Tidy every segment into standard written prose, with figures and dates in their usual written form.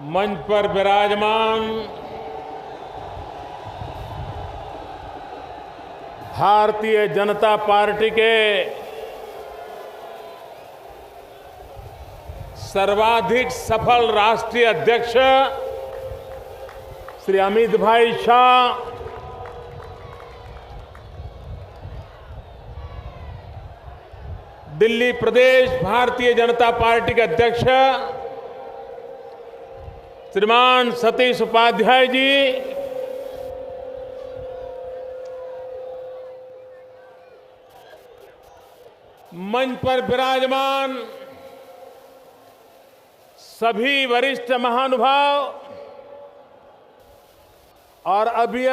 मंच पर विराजमान भारतीय जनता पार्टी के सर्वाधिक सफल राष्ट्रीय अध्यक्ष श्री अमित भाई शाह, दिल्ली प्रदेश भारतीय जनता पार्टी के अध्यक्ष श्रीमान सतीश उपाध्याय जी, मंच पर विराजमान सभी वरिष्ठ महानुभाव और अभी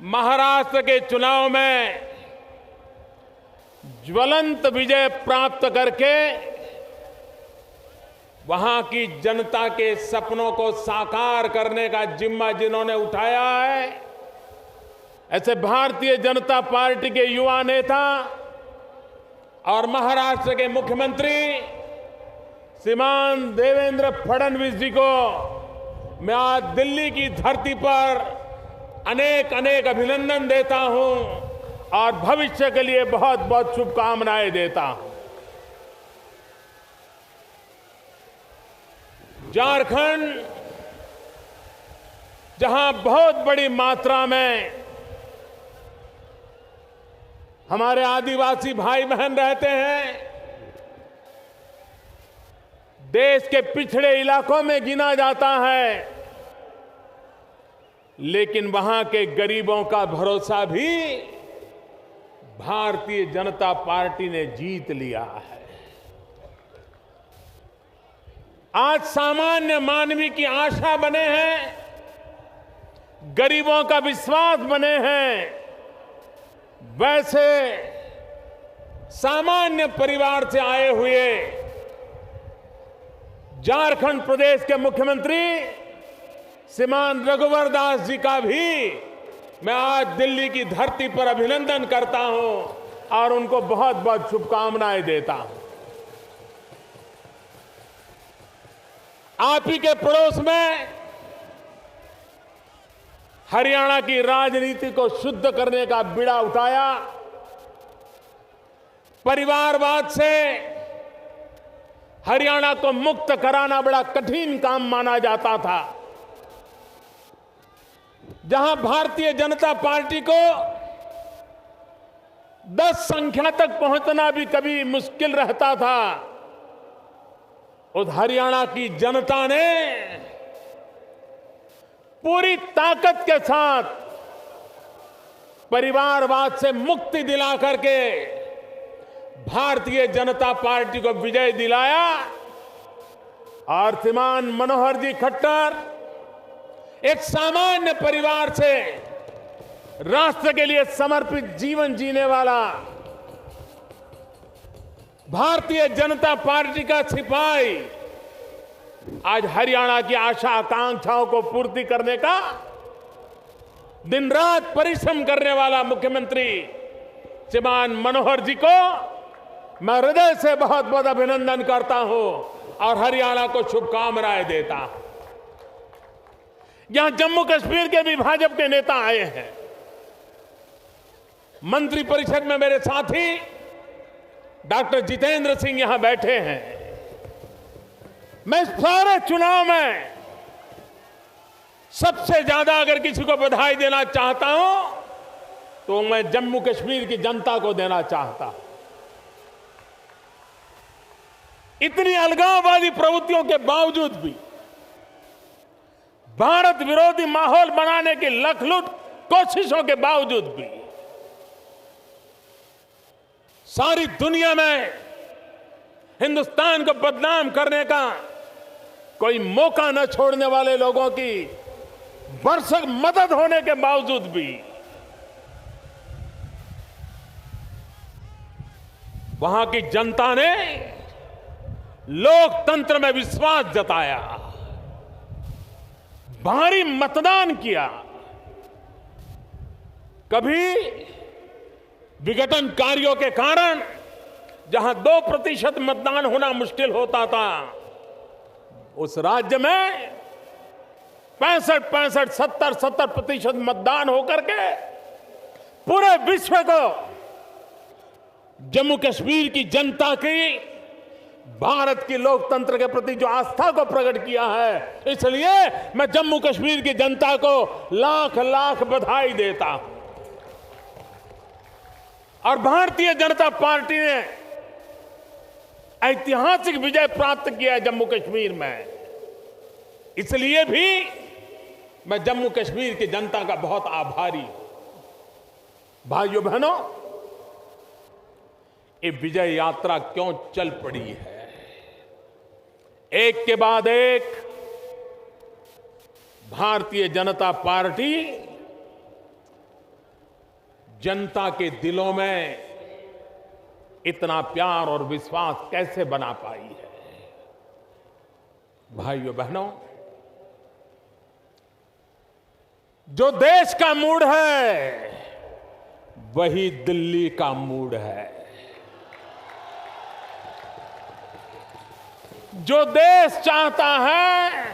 महाराष्ट्र के चुनाव में ज्वलंत विजय प्राप्त करके वहां की जनता के सपनों को साकार करने का जिम्मा जिन्होंने उठाया है, ऐसे भारतीय जनता पार्टी के युवा नेता और महाराष्ट्र के मुख्यमंत्री श्रीमान देवेंद्र फडणवीस जी को मैं आज दिल्ली की धरती पर अनेक अनेक अभिनंदन देता हूं और भविष्य के लिए बहुत बहुत शुभकामनाएं देता हूं। झारखंड, जहां बहुत बड़ी मात्रा में हमारे आदिवासी भाई बहन रहते हैं, देश के पिछड़े इलाकों में गिना जाता है, लेकिन वहां के गरीबों का भरोसा भी भारतीय जनता पार्टी ने जीत लिया है। आज सामान्य मानवी की आशा बने हैं, गरीबों का विश्वास बने हैं, वैसे सामान्य परिवार से आए हुए झारखंड प्रदेश के मुख्यमंत्री श्रीमान रघुवर दास जी का भी मैं आज दिल्ली की धरती पर अभिनंदन करता हूं और उनको बहुत बहुत शुभकामनाएं देता हूं। आप ही के पड़ोस में हरियाणा की राजनीति को शुद्ध करने का बीड़ा उठाया। परिवारवाद से हरियाणा को मुक्त कराना बड़ा कठिन काम माना जाता था, जहां भारतीय जनता पार्टी को 10 संख्या तक पहुंचना भी कभी मुश्किल रहता था, उस हरियाणा की जनता ने पूरी ताकत के साथ परिवारवाद से मुक्ति दिला करके भारतीय जनता पार्टी को विजय दिलाया और श्रीमान मनोहर जी खट्टर एक सामान्य परिवार से राष्ट्र के लिए समर्पित जीवन जीने वाला भारतीय जनता पार्टी का सिपाही आज हरियाणा की आशा आकांक्षाओं को पूर्ति करने का दिन रात परिश्रम करने वाला मुख्यमंत्री श्रीमान मनोहर जी को मैं हृदय से बहुत बहुत अभिनंदन करता हूं और हरियाणा को शुभकामनाएं देता हूं। यहां जम्मू कश्मीर के भी भाजपा के नेता आए हैं। मंत्री परिषद में मेरे साथी डॉक्टर जितेंद्र सिंह यहां बैठे हैं। मैं सारे चुनाव में सबसे ज्यादा अगर किसी को बधाई देना चाहता हूं तो मैं जम्मू कश्मीर की जनता को देना चाहता हूं। इतनी अलगाववादी प्रवृत्तियों के बावजूद भी, भारत विरोधी माहौल बनाने की लखलूट कोशिशों के बावजूद भी सारी दुनिया में हिंदुस्तान को बदनाम करने का कोई मौका न छोड़ने वाले लोगों की भरसक मदद होने के बावजूद भी वहां की जनता ने लोकतंत्र में विश्वास जताया, भारी मतदान किया। कभी विघटनकारियों के कारण जहां 2% मतदान होना मुश्किल होता था, उस राज्य में 65, 70% मतदान होकर के पूरे विश्व को जम्मू कश्मीर की जनता की भारत की लोकतंत्र के प्रति जो आस्था को प्रकट किया है, इसलिए मैं जम्मू कश्मीर की जनता को लाख लाख बधाई देता हूं। और भारतीय जनता पार्टी ने ऐतिहासिक विजय प्राप्त किया है जम्मू कश्मीर में, इसलिए भी मैं जम्मू कश्मीर की जनता का बहुत आभारी हूं। भाइयों बहनों, ये विजय यात्रा क्यों चल पड़ी है? एक के बाद एक भारतीय जनता पार्टी जनता के दिलों में इतना प्यार और विश्वास कैसे बना पाई है? भाइयों बहनों, जो देश का मूड है वही दिल्ली का मूड है। जो देश चाहता है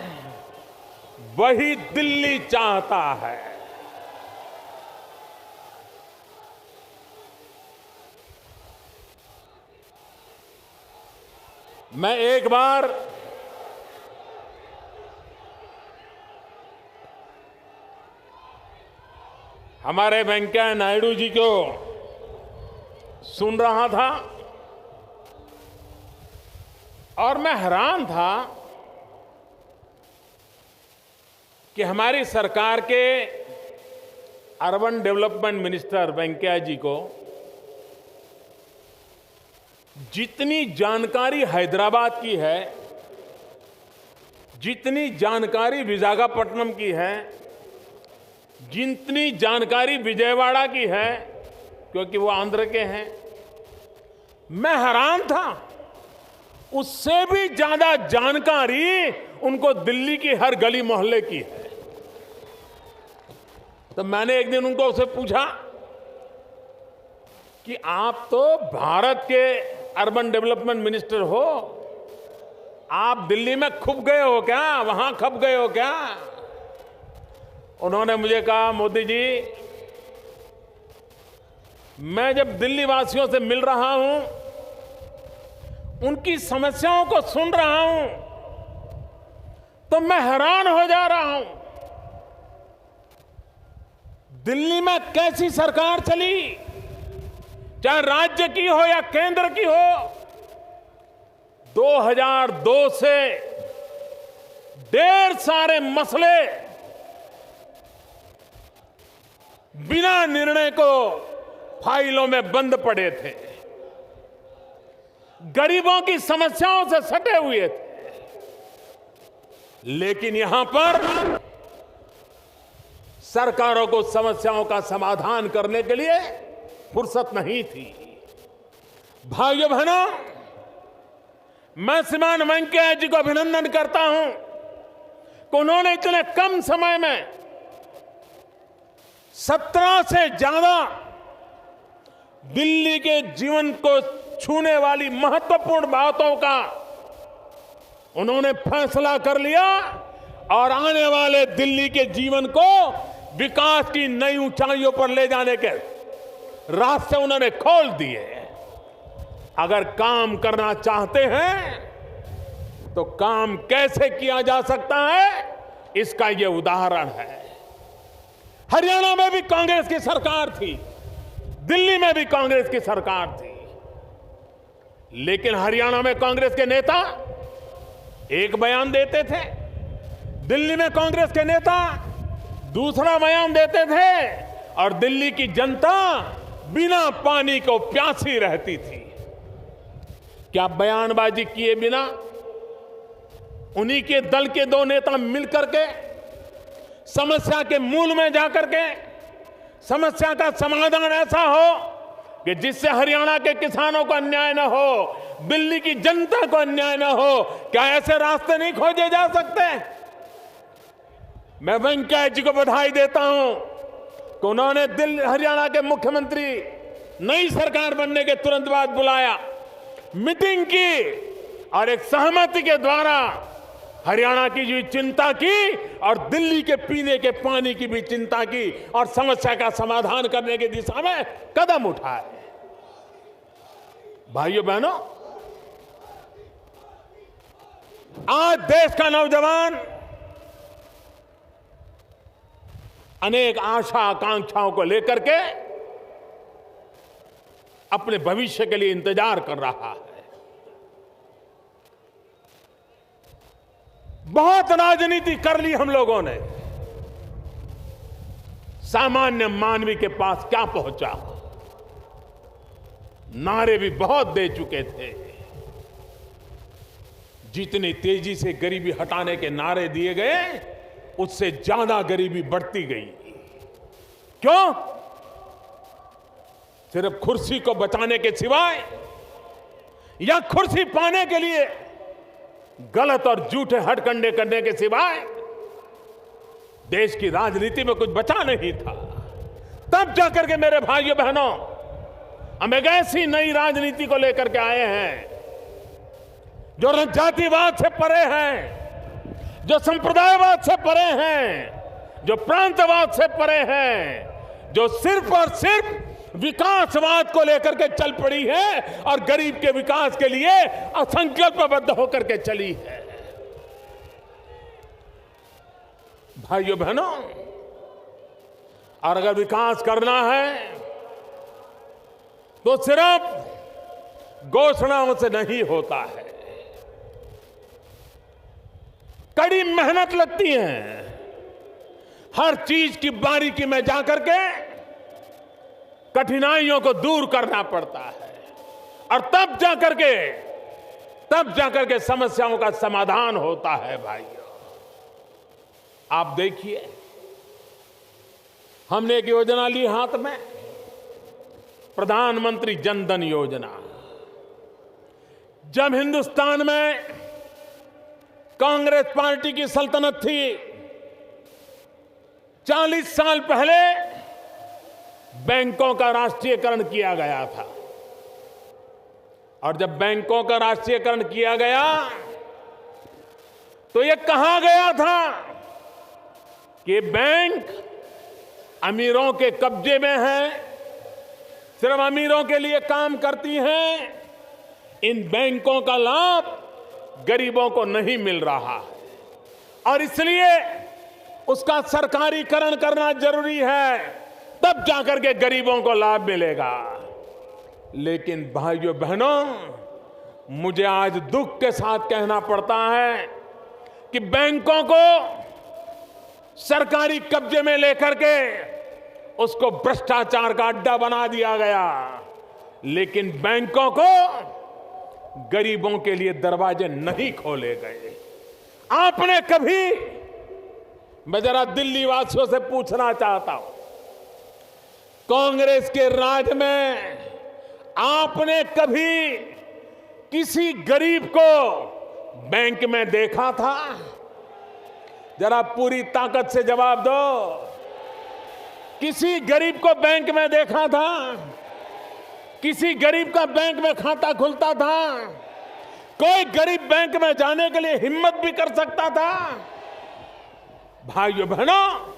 वही दिल्ली चाहता है। मैं एक बार हमारे वेंकैया नायडू जी को सुन रहा था और मैं हैरान था कि हमारी सरकार के अर्बन डेवलपमेंट मिनिस्टर वेंकैया जी को जितनी जानकारी हैदराबाद की है, जितनी जानकारी विशाखापट्टनम की है, जितनी जानकारी विजयवाड़ा की है, क्योंकि वो आंध्र के हैं, मैं हैरान था। उससे भी ज्यादा जानकारी उनको दिल्ली की हर गली मोहल्ले की है। तो मैंने एक दिन उनको उससे पूछा कि आप तो भारत के अर्बन डेवलपमेंट मिनिस्टर हो, आप दिल्ली में खप गए हो क्या, वहां खप गए हो क्या? उन्होंने मुझे कहा, मोदी जी, मैं जब दिल्ली वासियों से मिल रहा हूं, उनकी समस्याओं को सुन रहा हूं, तो मैं हैरान हो जा रहा हूं। दिल्ली में कैसी सरकार चली, चाहे राज्य की हो या केंद्र की हो, 2002 से ढेर सारे मसले बिना निर्णय को फाइलों में बंद पड़े थे, गरीबों की समस्याओं से सटे हुए थे। लेकिन यहां पर सरकारों को समस्याओं का समाधान करने के लिए फुर्सत नहीं थी। भाइयों बहनों, मैं श्रीमान वेंकैया जी को अभिनंदन करता हूं कि उन्होंने इतने कम समय में 17 से ज्यादा दिल्ली के जीवन को छूने वाली महत्वपूर्ण बातों का उन्होंने फैसला कर लिया और आने वाले दिल्ली के जीवन को विकास की नई ऊंचाइयों पर ले जाने के रास्ते उन्होंने खोल दिए। अगर काम करना चाहते हैं तो काम कैसे किया जा सकता है, इसका यह उदाहरण है। हरियाणा में भी कांग्रेस की सरकार थी, दिल्ली में भी कांग्रेस की सरकार थी, लेकिन हरियाणा में कांग्रेस के नेता एक बयान देते थे, दिल्ली में कांग्रेस के नेता दूसरा बयान देते थे और दिल्ली की जनता बिना पानी को प्यासी रहती थी। क्या बयानबाजी किए बिना उन्हीं के दल के दो नेता मिलकर के समस्या के मूल में जाकर के समस्या का समाधान ऐसा हो कि जिससे हरियाणा के किसानों को अन्याय न हो, दिल्ली की जनता को अन्याय न हो, क्या ऐसे रास्ते नहीं खोजे जा सकते? मैं वेंकैया जी को बधाई देता हूं कि उन्होंने हरियाणा के मुख्यमंत्री नई सरकार बनने के तुरंत बाद बुलाया मीटिंग की और एक सहमति के द्वारा हरियाणा की जो चिंता की और दिल्ली के पीने के पानी की भी चिंता की और समस्या का समाधान करने की दिशा में कदम उठाए। भाइयों बहनों, आज देश का नौजवान अनेक आशा आकांक्षाओं को लेकर के अपने भविष्य के लिए इंतजार कर रहा है। बहुत राजनीति कर ली हम लोगों ने, सामान्य मानवी के पास क्या पहुंचा? नारे भी बहुत दे चुके थे। जितनी तेजी से गरीबी हटाने के नारे दिए गए, उससे ज्यादा गरीबी बढ़ती गई। क्यों? सिर्फ कुर्सी को बचाने के सिवाय या कुर्सी पाने के लिए गलत और झूठे हथकंडे करने के सिवाय देश की राजनीति में कुछ बचा नहीं था। तब जाकर के मेरे भाइयों बहनों, हम एक ऐसी नई राजनीति को लेकर के आए हैं जो जातिवाद से परे है, जो संप्रदायवाद से परे हैं, जो प्रांतवाद से परे हैं, जो सिर्फ और सिर्फ विकासवाद को लेकर के चल पड़ी है और गरीब के विकास के लिए असंकल्पबद्ध होकर के चली है। भाइयों बहनों, और अगर विकास करना है तो सिर्फ घोषणाओं से नहीं होता है, कड़ी मेहनत लगती है। हर चीज की बारीकी में जाकर के कठिनाइयों को दूर करना पड़ता है और तब जाकर के समस्याओं का समाधान होता है। भाइयों, आप देखिए, हमने एक योजना ली हाथ में, प्रधानमंत्री जन धन योजना। जब हिंदुस्तान में कांग्रेस पार्टी की सल्तनत थी, 40 साल पहले बैंकों का राष्ट्रीयकरण किया गया था। और जब बैंकों का राष्ट्रीयकरण किया गया तो यह कहा गया था कि बैंक अमीरों के कब्जे में है, सिर्फ अमीरों के लिए काम करती हैं, इन बैंकों का लाभ गरीबों को नहीं मिल रहा है और इसलिए उसका सरकारीकरण करना जरूरी है, तब जाकर के गरीबों को लाभ मिलेगा। लेकिन भाइयों बहनों, मुझे आज दुख के साथ कहना पड़ता है कि बैंकों को सरकारी कब्जे में लेकर के उसको भ्रष्टाचार का अड्डा बना दिया गया, लेकिन बैंकों को गरीबों के लिए दरवाजे नहीं खोले गए। आपने कभी, मैं जरा दिल्ली वासियों से पूछना चाहता हूं, कांग्रेस के राज में आपने कभी किसी गरीब को बैंक में देखा था? जरा पूरी ताकत से जवाब दो। किसी गरीब को बैंक में देखा था? किसी गरीब का बैंक में खाता खुलता था? कोई गरीब बैंक में जाने के लिए हिम्मत भी कर सकता था? भाइयों बहनों,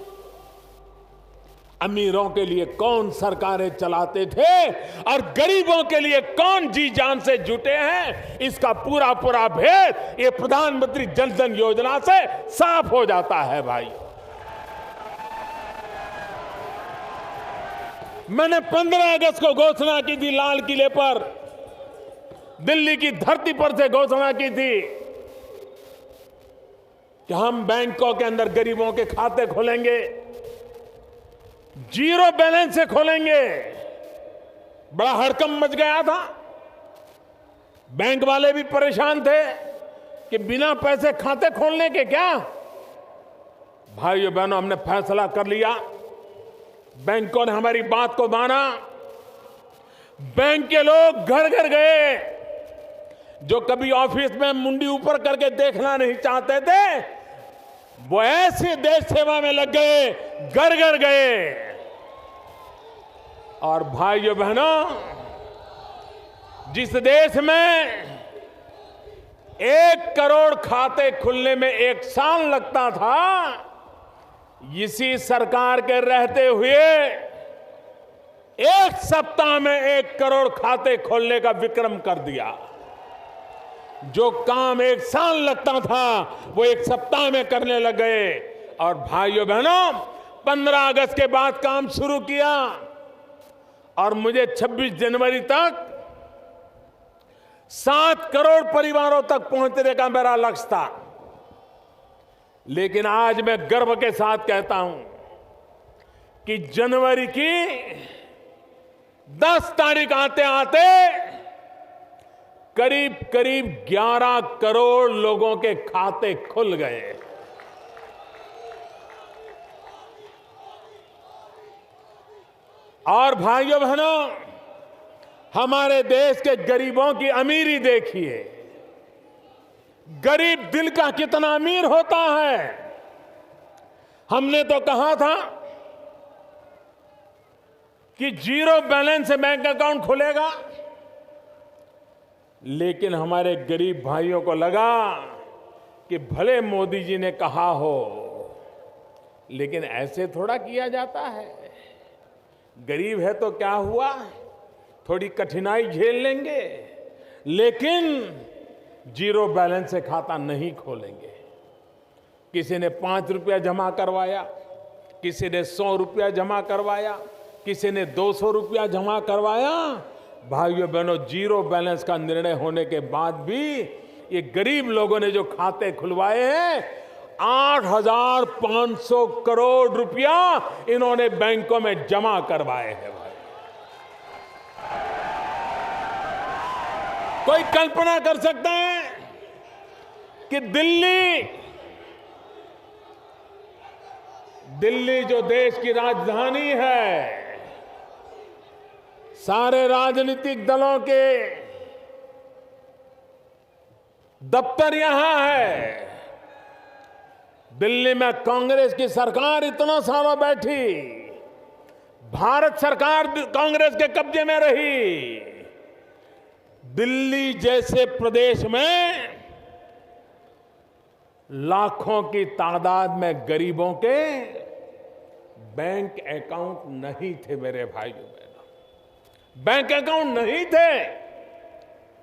अमीरों के लिए कौन सरकारें चलाते थे और गरीबों के लिए कौन जी जान से जुटे हैं, इसका पूरा पूरा भेद ये प्रधानमंत्री जन धन योजना से साफ हो जाता है। भाई, मैंने 15 अगस्त को घोषणा की थी, लाल किले पर, दिल्ली की धरती पर से घोषणा की थी कि हम बैंकों के अंदर गरीबों के खाते खोलेंगे, जीरो बैलेंस से खोलेंगे। बड़ा हड़कंप मच गया था, बैंक वाले भी परेशान थे कि बिना पैसे खाते खोलने के क्या। भाइयों बहनों, हमने फैसला कर लिया, बैंकों ने हमारी बात को माना। बैंक के लोग घर घर गए, जो कभी ऑफिस में मुंडी ऊपर करके देखना नहीं चाहते थे, वो ऐसे देश सेवा में लग गए, घर घर गए। और भाइयों बहनों, जिस देश में 1 करोड़ खाते खुलने में 1 साल लगता था, इसी सरकार के रहते हुए 1 सप्ताह में 1 करोड़ खाते खोलने का विक्रम कर दिया। जो काम 1 साल लगता था वो 1 सप्ताह में करने लग गए। और भाइयों बहनों, 15 अगस्त के बाद काम शुरू किया और मुझे 26 जनवरी तक 7 करोड़ परिवारों तक पहुंचने का मेरा लक्ष्य था। लेकिन आज मैं गर्व के साथ कहता हूं कि जनवरी की 10 तारीख आते आते करीब करीब 11 करोड़ लोगों के खाते खुल गए। और भाइयों बहनों, हमारे देश के गरीबों की अमीरी देखिए। गरीब दिल का कितना अमीर होता है। हमने तो कहा था कि 0 बैलेंस से बैंक अकाउंट खुलेगा, लेकिन हमारे गरीब भाइयों को लगा कि भले मोदी जी ने कहा हो, लेकिन ऐसे थोड़ा किया जाता है। गरीब है तो क्या हुआ, थोड़ी कठिनाई झेल लेंगे, लेकिन 0 बैलेंस से खाता नहीं खोलेंगे। किसी ने 5 रुपया जमा करवाया, किसी ने 100 रुपया जमा करवाया, किसी ने 200 रुपया जमा करवाया। भाइयों बहनों, 0 बैलेंस का निर्णय होने के बाद भी ये गरीब लोगों ने जो खाते खुलवाए हैं, 8,500 करोड़ रुपया इन्होंने बैंकों में जमा करवाए हैं। भाई, कोई कल्पना कर सकता है कि दिल्ली जो देश की राजधानी है, सारे राजनीतिक दलों के दफ्तर यहां है। दिल्ली में कांग्रेस की सरकार इतना सालों बैठी, भारत सरकार कांग्रेस के कब्जे में रही। दिल्ली जैसे प्रदेश में लाखों की तादाद में गरीबों के बैंक अकाउंट नहीं थे। मेरे भाइयों बहनों, बैंक अकाउंट नहीं थे।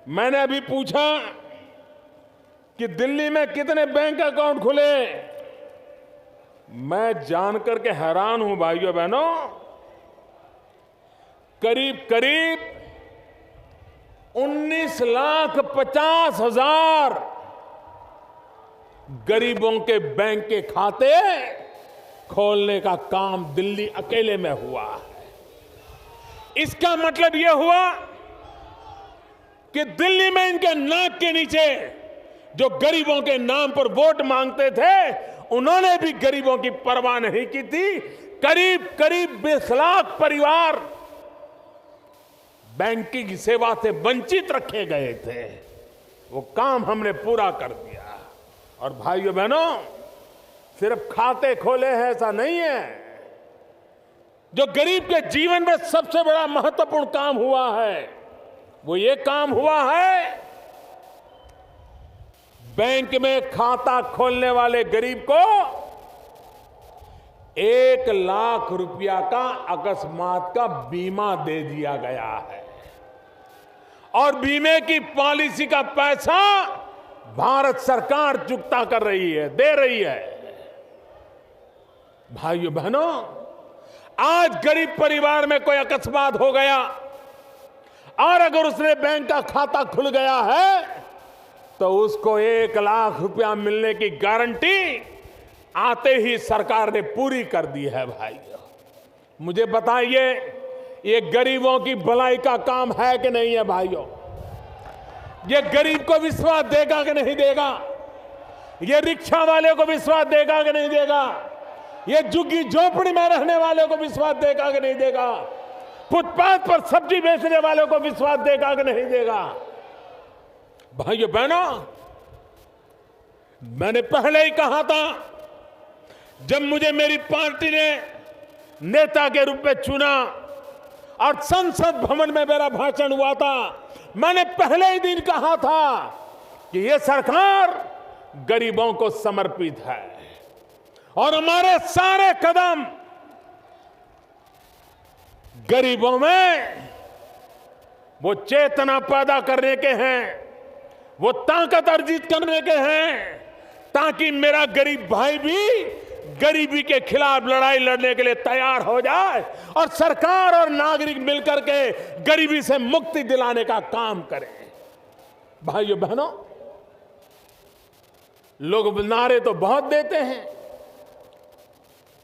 मैंने अभी पूछा कि दिल्ली में कितने बैंक अकाउंट खुले। मैं जानकर के हैरान हूं भाइयों बहनों, करीब करीब 19,50,000 गरीबों के बैंक के खाते खोलने का काम दिल्ली अकेले में हुआ है। इसका मतलब यह हुआ कि दिल्ली में इनके नाक के नीचे जो गरीबों के नाम पर वोट मांगते थे, उन्होंने भी गरीबों की परवाह नहीं की थी। करीब करीब 20 लाख परिवार बैंकिंग सेवा से वंचित रखे गए थे। वो काम हमने पूरा कर दिया। और भाइयों बहनों, सिर्फ खाते खोले हैं ऐसा नहीं है। जो गरीब के जीवन में सबसे बड़ा महत्वपूर्ण काम हुआ है, वो ये काम हुआ है, बैंक में खाता खोलने वाले गरीब को 1 लाख रुपया का अकस्मात का बीमा दे दिया गया है। और बीमे की पॉलिसी का पैसा भारत सरकार चुकता कर रही है, दे रही है। भाइयों बहनों, आज गरीब परिवार में कोई अकस्मात हो गया और अगर उसने बैंक का खाता खुल गया है, तो उसको 1 लाख रुपया मिलने की गारंटी आते ही सरकार ने पूरी कर दी है। भाइयों, मुझे बताइए, ये गरीबों की भलाई का काम है कि नहीं है? भाइयों, ये गरीब को विश्वास देगा कि नहीं देगा? ये रिक्शा वाले को विश्वास देगा कि नहीं देगा? ये झुग्गी झोपड़ी में रहने वाले को विश्वास देगा कि नहीं देगा? फुटपाथ पर सब्जी बेचने वालों को विश्वास देगा कि नहीं देगा? भाइयों बहनों, मैंने पहले ही कहा था, जब मुझे मेरी पार्टी ने नेता के रूप में चुना और संसद भवन में मेरा भाषण हुआ था, मैंने पहले ही दिन कहा था कि ये सरकार गरीबों को समर्पित है और हमारे सारे कदम गरीबों में वो चेतना पैदा करने के हैं, वो ताकत अर्जित करने के हैं, ताकि मेरा गरीब भाई भी गरीबी के खिलाफ लड़ाई लड़ने के लिए तैयार हो जाए और सरकार और नागरिक मिलकर के गरीबी से मुक्ति दिलाने का काम करें। भाइयों बहनों, लोग नारे तो बहुत देते हैं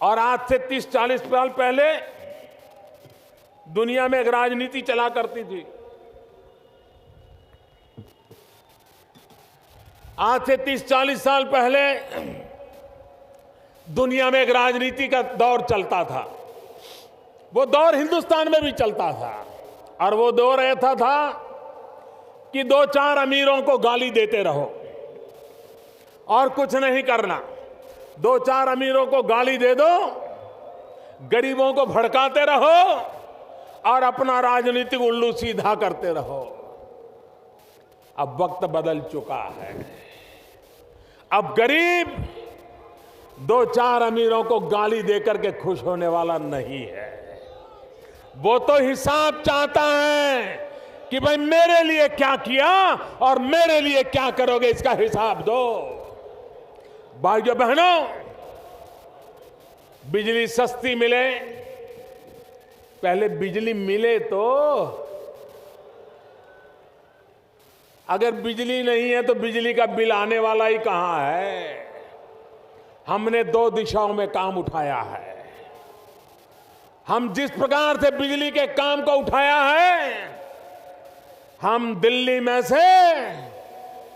और आज से 30-40 साल पहले दुनिया में एक राजनीति चला करती थी। आज से 30-40 साल पहले दुनिया में एक राजनीति का दौर चलता था। वो दौर हिंदुस्तान में भी चलता था और वो दौर ऐसा था कि 2-4 अमीरों को गाली देते रहो और कुछ नहीं करना। 2-4 अमीरों को गाली दे दो, गरीबों को भड़काते रहो और अपना राजनीतिक उल्लू सीधा करते रहो। अब वक्त बदल चुका है। अब गरीब 2-4 अमीरों को गाली देकर के खुश होने वाला नहीं है। वो तो हिसाब चाहता है कि भाई मेरे लिए क्या किया और मेरे लिए क्या करोगे, इसका हिसाब दो। भाइयों बहनों, बिजली सस्ती मिले, पहले बिजली मिले तो, अगर बिजली नहीं है तो बिजली का बिल आने वाला ही कहां है। हमने 2 दिशाओं में काम उठाया है। हम जिस प्रकार से बिजली के काम को उठाया है, हम दिल्ली में से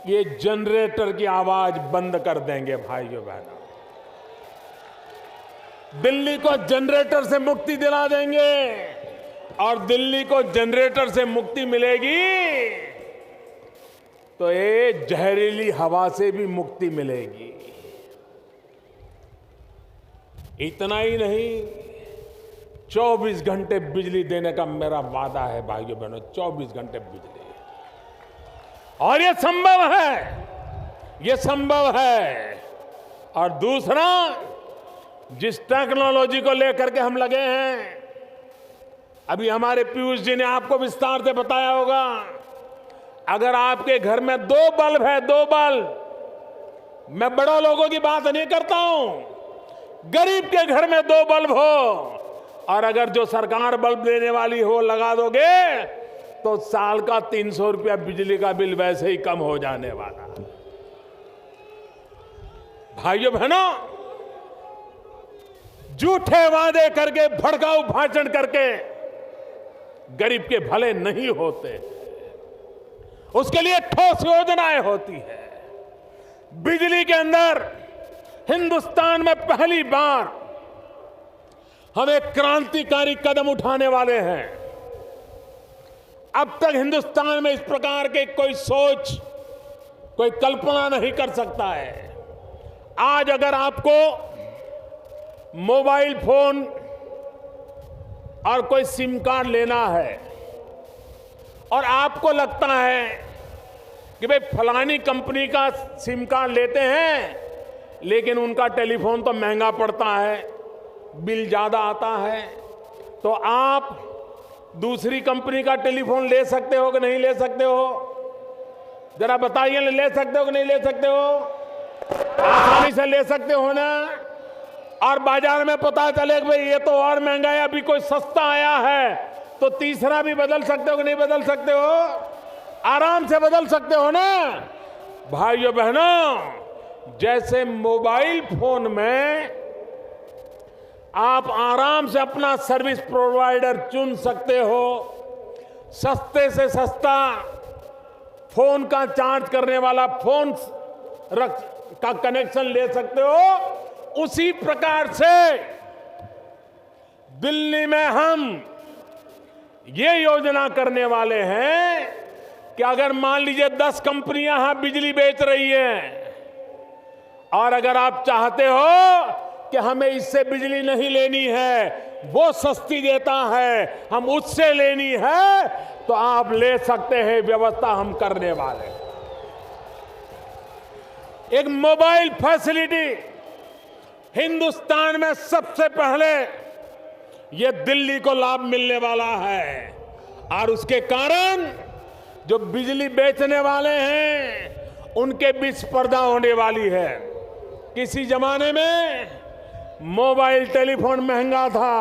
ये जनरेटर की आवाज बंद कर देंगे। भाइयों बहनों, दिल्ली को जनरेटर से मुक्ति दिला देंगे और दिल्ली को जनरेटर से मुक्ति मिलेगी तो ये जहरीली हवा से भी मुक्ति मिलेगी। इतना ही नहीं, 24 घंटे बिजली देने का मेरा वादा है भाइयों बहनों, 24 घंटे बिजली। और ये संभव है, ये संभव है। और दूसरा, जिस टेक्नोलॉजी को लेकर के हम लगे हैं, अभी हमारे पीयूष जी ने आपको विस्तार से बताया होगा, अगर आपके घर में 2 बल्ब है, 2 बल्ब, मैं बड़ों लोगों की बात नहीं करता हूं, गरीब के घर में 2 बल्ब हो और अगर जो सरकार बल्ब देने वाली हो लगा दोगे तो साल का 300 रुपया बिजली का बिल वैसे ही कम हो जाने वाला। भाइयों बहनों, झूठे वादे करके, भड़काऊ भाषण करके गरीब के भले नहीं होते, उसके लिए ठोस योजनाएं होती है। बिजली के अंदर हिंदुस्तान में पहली बार हम एक क्रांतिकारी कदम उठाने वाले हैं। अब तक हिंदुस्तान में इस प्रकार के कोई सोच, कोई कल्पना नहीं कर सकता है। आज अगर आपको मोबाइल फोन और कोई सिम कार्ड लेना है और आपको लगता है कि भाई फलानी कंपनी का सिम कार्ड लेते हैं लेकिन उनका टेलीफोन तो महंगा पड़ता है, बिल ज्यादा आता है, तो आप दूसरी कंपनी का टेलीफोन ले सकते हो कि नहीं ले सकते हो? जरा बताइए, ले सकते हो कि नहीं ले सकते हो? आसानी से ले सकते हो ना? और बाजार में पता चले कि भाई ये तो और महंगा है, अभी कोई सस्ता आया है, तो तीसरा भी बदल सकते हो कि नहीं बदल सकते हो? आराम से बदल सकते हो ना? भाइयों बहनों, जैसे मोबाइल फोन में आप आराम से अपना सर्विस प्रोवाइडर चुन सकते हो, सस्ते से सस्ता फोन का चार्ज करने वाला फोन का कनेक्शन ले सकते हो, उसी प्रकार से दिल्ली में हम ये योजना करने वाले हैं कि अगर मान लीजिए 10 कंपनियां यहां बिजली बेच रही हैं और अगर आप चाहते हो कि हमें इससे बिजली नहीं लेनी है, वो सस्ती देता है, हम उससे लेनी है तो आप ले सकते हैं, व्यवस्था हम करने वाले। एक मोबाइल फैसिलिटी हिंदुस्तान में सबसे पहले ये दिल्ली को लाभ मिलने वाला है, और उसके कारण जो बिजली बेचने वाले हैं उनके बीच स्पर्धा होने वाली है। किसी जमाने में मोबाइल टेलीफोन महंगा था,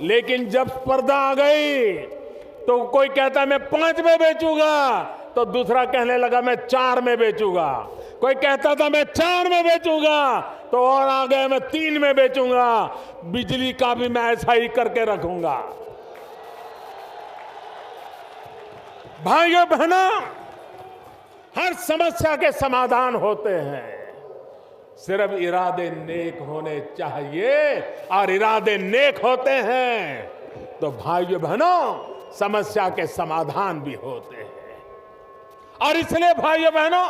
लेकिन जब स्पर्धा आ गई तो कोई कहता मैं 5 में बेचूंगा तो दूसरा कहने लगा मैं 4 में बेचूंगा। कोई कहता था मैं 4 में बेचूंगा तो और आ गए मैं 3 में बेचूंगा। बिजली का भी मैं ऐसा ही करके रखूंगा। भाइयों बहनों, हर समस्या के समाधान होते हैं, सिर्फ इरादे नेक होने चाहिए, और इरादे नेक होते हैं तो भाइयों बहनों समस्या के समाधान भी होते हैं। और इसलिए भाइयों बहनों,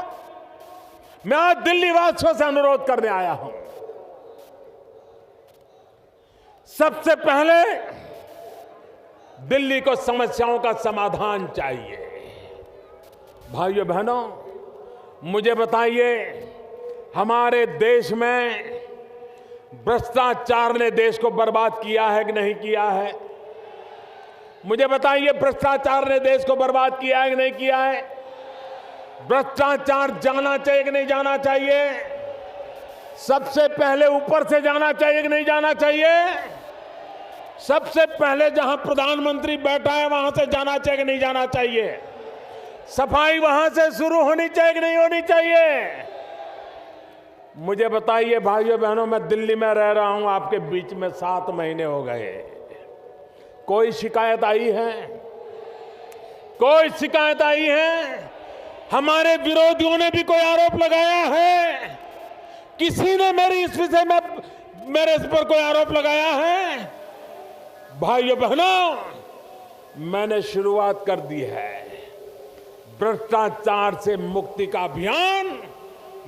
मैं आज दिल्ली वासियों से अनुरोध करने आया हूं, सबसे पहले दिल्ली को समस्याओं का समाधान चाहिए। भाइयों बहनों, मुझे बताइए, हमारे देश में भ्रष्टाचार ने देश को बर्बाद किया है कि नहीं किया है? मुझे बताइए, भ्रष्टाचार ने देश को बर्बाद किया है कि नहीं किया है? भ्रष्टाचार जाना चाहिए कि नहीं जाना चाहिए? सबसे पहले ऊपर से जाना चाहिए कि नहीं जाना चाहिए? सबसे पहले जहां प्रधानमंत्री बैठा है वहां से जाना चाहिए कि नहीं जाना चाहिए? सफाई वहां से शुरू होनी चाहिए कि नहीं होनी चाहिए? मुझे बताइए भाइयों बहनों, मैं दिल्ली में रह रहा हूं आपके बीच में 7 महीने हो गए, कोई शिकायत आई है? कोई शिकायत आई है? हमारे विरोधियों ने भी कोई आरोप लगाया है? किसी ने मेरे इस विषय में मेरे इस पर कोई आरोप लगाया है? भाइयों बहनों, मैंने शुरुआत कर दी है। भ्रष्टाचार से मुक्ति का अभियान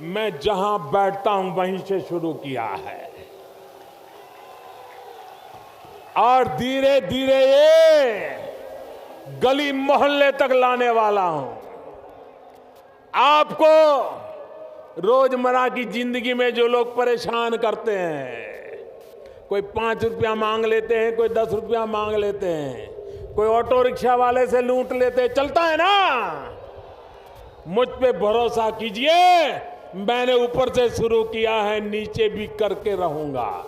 मैं जहां बैठता हूं वहीं से शुरू किया है, और धीरे धीरे ये गली मोहल्ले तक लाने वाला हूं। आपको रोजमर्रा की जिंदगी में जो लोग परेशान करते हैं, कोई 5 रुपया मांग लेते हैं, कोई 10 रुपया मांग लेते हैं, कोई ऑटो रिक्शा वाले से लूट लेते हैं, चलता है ना? मुझ पे भरोसा कीजिए, मैंने ऊपर से शुरू किया है, नीचे भी करके रहूंगा।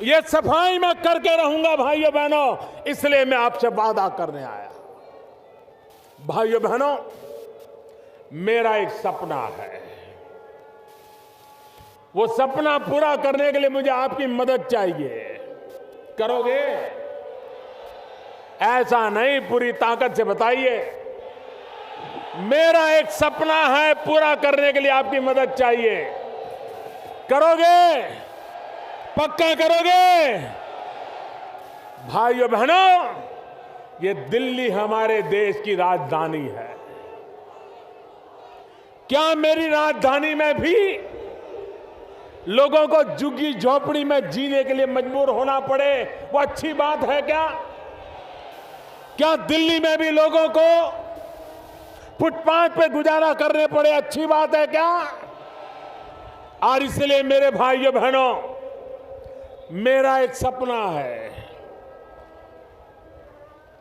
ये सफाई मैं करके रहूंगा भाइयों बहनों, इसलिए मैं आपसे वादा करने आया। भाइयों बहनों, मेरा एक सपना है, वो सपना पूरा करने के लिए मुझे आपकी मदद चाहिए। करोगे? ऐसा नहीं, पूरी ताकत से बताइए। मेरा एक सपना है, पूरा करने के लिए आपकी मदद चाहिए। करोगे? पक्का करोगे? भाइयों बहनों, ये दिल्ली हमारे देश की राजधानी है। क्या मेरी राजधानी में भी लोगों को झुग्गी झोपड़ी में जीने के लिए मजबूर होना पड़े, वो अच्छी बात है क्या? क्या दिल्ली में भी लोगों को फुटपाथ पे गुजारा करने पड़े, अच्छी बात है क्या? और इसलिए मेरे भाइयों बहनों, मेरा एक सपना है,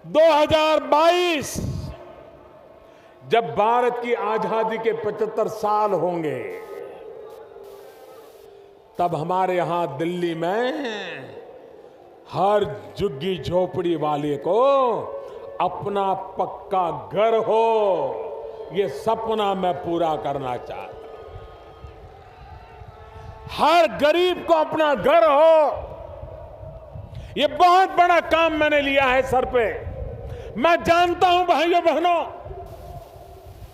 2022 जब भारत की आजादी के 75 साल होंगे, तब हमारे यहां दिल्ली में हर झुग्गी झोपड़ी वाले को अपना पक्का घर हो, ये सपना मैं पूरा करना चाहता हूं। हर गरीब को अपना घर हो, ये बहुत बड़ा काम मैंने लिया है सर पे। मैं जानता हूं भाइयों बहनों,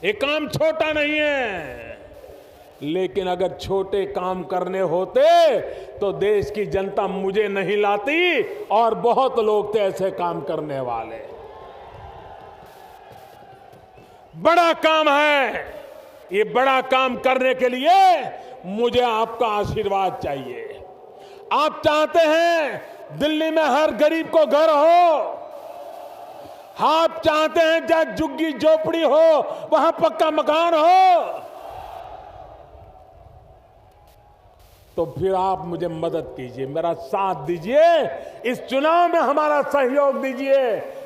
ये काम छोटा नहीं है, लेकिन अगर छोटे काम करने होते तो देश की जनता मुझे नहीं लाती, और बहुत लोग थे ऐसे काम करने वाले। बड़ा काम है, ये बड़ा काम करने के लिए मुझे आपका आशीर्वाद चाहिए, आप चाहते हैं दिल्ली में हर गरीब को घर हो, आप चाहते हैं जहां झुग्गी झोपड़ी हो वहां पक्का मकान हो, तो फिर आप मुझे मदद कीजिए, मेरा साथ दीजिए, इस चुनाव में हमारा सहयोग दीजिए।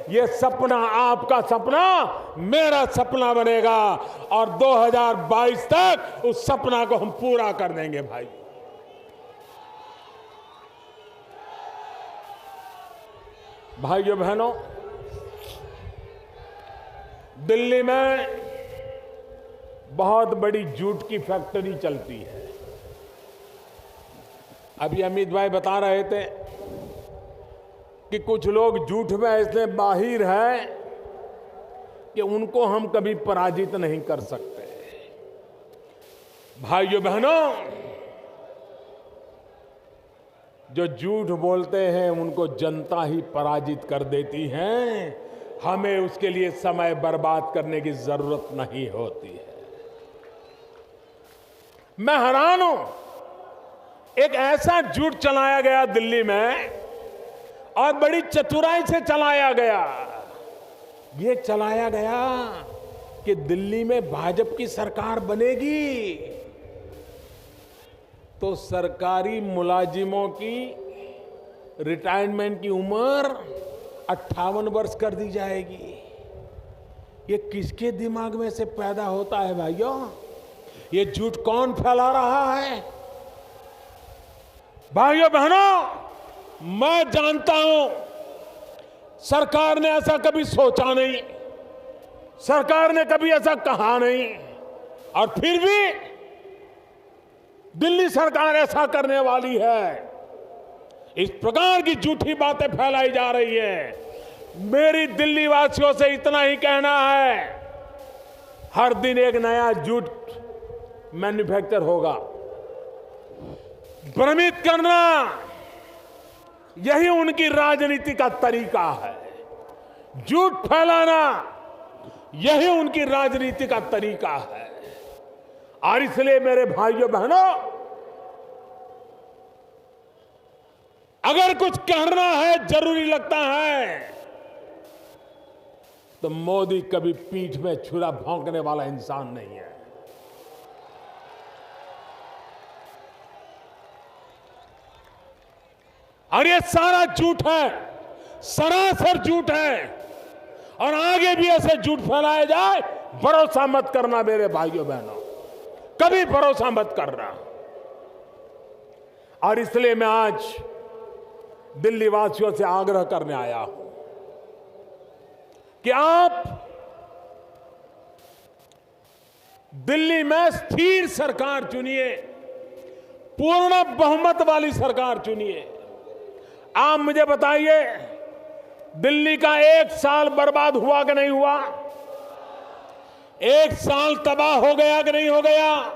ये सपना आपका सपना मेरा सपना बनेगा और 2022 तक उस सपना को हम पूरा कर देंगे भाई। भाइयों बहनों, दिल्ली में बहुत बड़ी जूट की फैक्ट्री चलती है। अभी अमित भाई बता रहे थे कि कुछ लोग झूठ में ऐसे माहिर हैं कि उनको हम कभी पराजित नहीं कर सकते। भाइयों बहनों, जो झूठ बोलते हैं उनको जनता ही पराजित कर देती है, हमें उसके लिए समय बर्बाद करने की जरूरत नहीं होती है। मैं हैरान हूं, एक ऐसा झूठ चलाया गया दिल्ली में और बड़ी चतुराई से चलाया गया। ये चलाया गया कि दिल्ली में भाजपा की सरकार बनेगी तो सरकारी मुलाजिमों की रिटायरमेंट की उम्र 58 वर्ष कर दी जाएगी। ये किसके दिमाग में से पैदा होता है भाइयों? ये झूठ कौन फैला रहा है? भाइयों बहनों, मैं जानता हूं सरकार ने ऐसा कभी सोचा नहीं, सरकार ने कभी ऐसा कहा नहीं, और फिर भी दिल्ली सरकार ऐसा करने वाली है। इस प्रकार की झूठी बातें फैलाई जा रही है। मेरी दिल्ली वासियों से इतना ही कहना है, हर दिन एक नया झूठ मैन्युफैक्चर होगा। भ्रमित करना यही उनकी राजनीति का तरीका है, झूठ फैलाना यही उनकी राजनीति का तरीका है। और इसलिए मेरे भाइयों बहनों, अगर कुछ कहना है, जरूरी लगता है, तो मोदी कभी पीठ में छुरा भोंकने वाला इंसान नहीं है। और ये सारा झूठ है, सरासर झूठ है, और आगे भी ऐसे झूठ फैलाए जाए, भरोसा मत करना मेरे भाइयों बहनों, कभी भरोसा मत करना। और इसलिए मैं आज दिल्ली वासियों से आग्रह करने आया हूं कि आप दिल्ली में स्थिर सरकार चुनिए, पूर्ण बहुमत वाली सरकार चुनिए। आप मुझे बताइए, दिल्ली का एक साल बर्बाद हुआ कि नहीं हुआ? एक साल तबाह हो गया कि नहीं हो गया?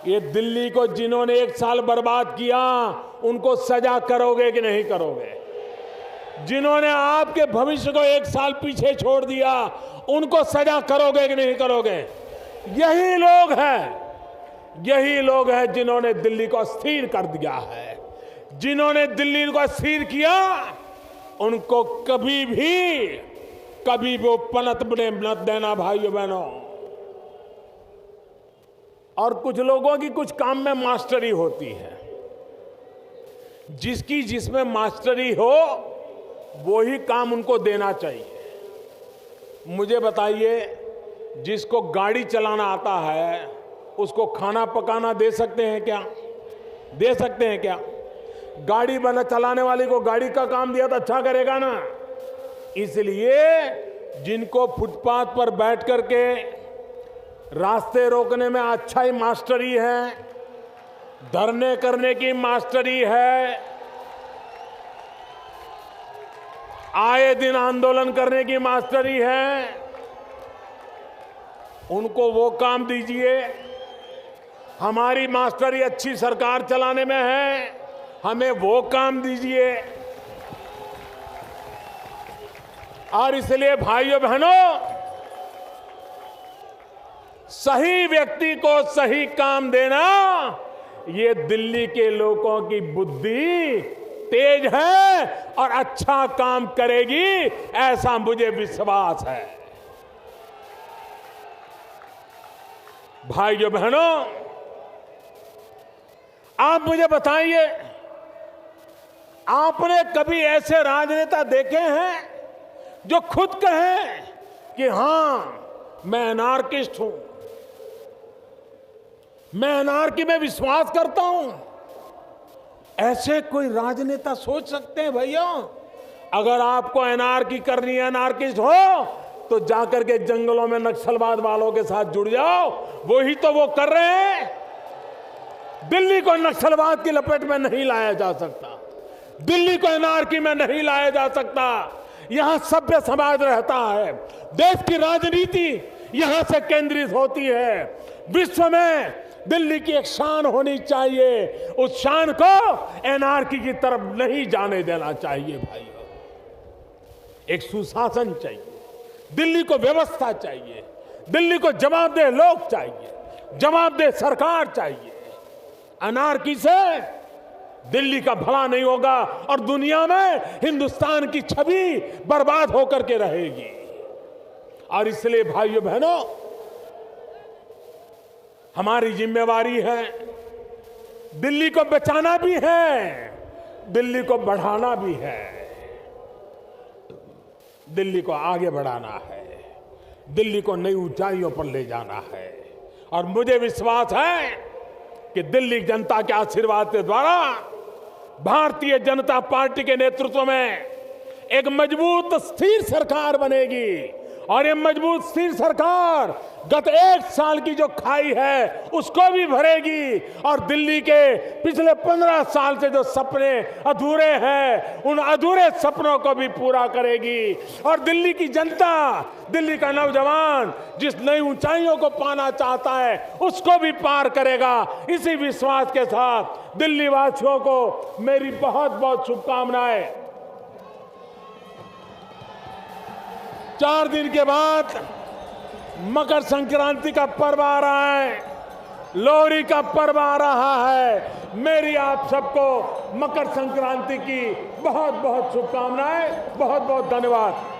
ये दिल्ली को जिन्होंने एक साल बर्बाद किया, उनको सजा करोगे कि नहीं करोगे? जिन्होंने आपके भविष्य को एक साल पीछे छोड़ दिया, उनको सजा करोगे कि नहीं करोगे? यही लोग हैं जिन्होंने दिल्ली को अस्थिर कर दिया है। जिन्होंने दिल्ली को अस्थिर किया, उनको कभी भी वो पनपने मत देना भाइयों बहनों। और कुछ लोगों की कुछ काम में मास्टरी होती है, जिसकी जिसमें मास्टरी हो वो ही काम उनको देना चाहिए। मुझे बताइए, जिसको गाड़ी चलाना आता है उसको खाना पकाना दे सकते हैं क्या? दे सकते हैं क्या? गाड़ी चलाने वाले को गाड़ी का काम दिया तो अच्छा करेगा ना। इसलिए जिनको फुटपाथ पर बैठ करके रास्ते रोकने में अच्छा ही मास्टरी है, धरने करने की मास्टरी है, आए दिन आंदोलन करने की मास्टरी है, उनको वो काम दीजिए। हमारी मास्टरी अच्छी सरकार चलाने में है, हमें वो काम दीजिए। और इसलिए भाइयों बहनों, सही व्यक्ति को सही काम देना, ये दिल्ली के लोगों की बुद्धि तेज है और अच्छा काम करेगी, ऐसा मुझे विश्वास है। भाइयों बहनों, आप मुझे बताइए, आपने कभी ऐसे राजनेता देखे हैं जो खुद कहें कि हां मैं एनार्किस्ट हूं, मैं एनार्की में विश्वास करता हूं? ऐसे कोई राजनेता सोच सकते हैं भैया? अगर आपको एनार्की करनी है, एनार्किस्ट हो, तो जाकर के जंगलों में नक्सलवाद वालों के साथ जुड़ जाओ। वही तो वो कर रहे हैं। दिल्ली को नक्सलवाद की लपेट में नहीं लाया जा सकता, दिल्ली को एनार्की में नहीं लाया जा सकता। यहां सभ्य समाज रहता है, देश की राजनीति यहां से केंद्रित होती है। विश्व में दिल्ली की एक शान होनी चाहिए, उस शान को एनार्की की तरफ नहीं जाने देना चाहिए भाइयों। एक सुशासन चाहिए, दिल्ली को व्यवस्था चाहिए, दिल्ली को जवाबदेह लोग चाहिए, जवाबदेह सरकार चाहिए। अनार्की से दिल्ली का भला नहीं होगा और दुनिया में हिंदुस्तान की छवि बर्बाद होकर के रहेगी। और इसलिए भाइयों बहनों, हमारी जिम्मेवारी है, दिल्ली को बचाना भी है, दिल्ली को बढ़ाना भी है, दिल्ली को आगे बढ़ाना है, दिल्ली को नई ऊंचाइयों पर ले जाना है। और मुझे विश्वास है कि दिल्ली जनता के आशीर्वाद के द्वारा भारतीय जनता पार्टी के नेतृत्व में एक मजबूत स्थिर सरकार बनेगी। और ये मजबूत स्थिर सरकार गत 1 साल की जो खाई है उसको भी भरेगी और दिल्ली के पिछले 15 साल से जो सपने अधूरे हैं उन अधूरे सपनों को भी पूरा करेगी। और दिल्ली की जनता, दिल्ली का नौजवान जिस नई ऊंचाइयों को पाना चाहता है उसको भी पार करेगा। इसी विश्वास के साथ दिल्ली वासियों को मेरी बहुत बहुत शुभकामनाएं। 4 दिन के बाद मकर संक्रांति का पर्व आ रहा है, लोहड़ी का पर्व आ रहा है। मेरी आप सबको मकर संक्रांति की बहुत बहुत शुभकामनाएं, बहुत बहुत धन्यवाद।